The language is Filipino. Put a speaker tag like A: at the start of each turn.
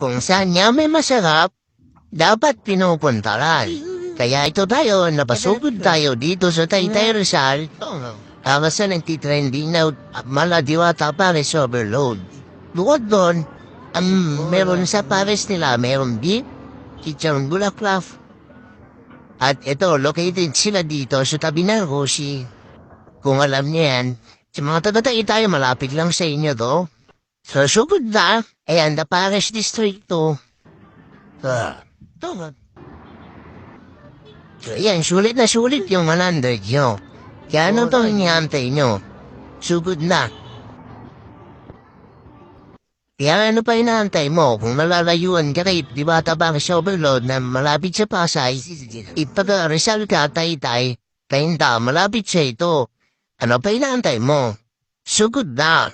A: kung saan niya may masarap, dapat pinupuntahan. Kaya ito tayo, napasugod tayo dito sa Taytay Rizal. Sa nagtitrending na Maladiwata Paris Overload. Bukod doon, meron sa Paris nila, meron beef, chicharon bulaklak. At ito, located sila dito sa tabi ng Rosie. Kung alam niyo yan, sa mga taga-Taytay tayo, malapit lang sa inyo to. So, sugod na, ayan, the Paris District to. So, ayan, sulit na sulit yung 100 nyo. Kaya ano to hinihantay nyo? Sugod na. Kaya ano pa hinahantay mo? Kung nalalayuan ka kay Diwata Paris Overload na malapit sa Pasay, ipag-Rizal ka, Taytay, Kainta, malapit sa ito. Ano pa hinahantay mo? Sugod na.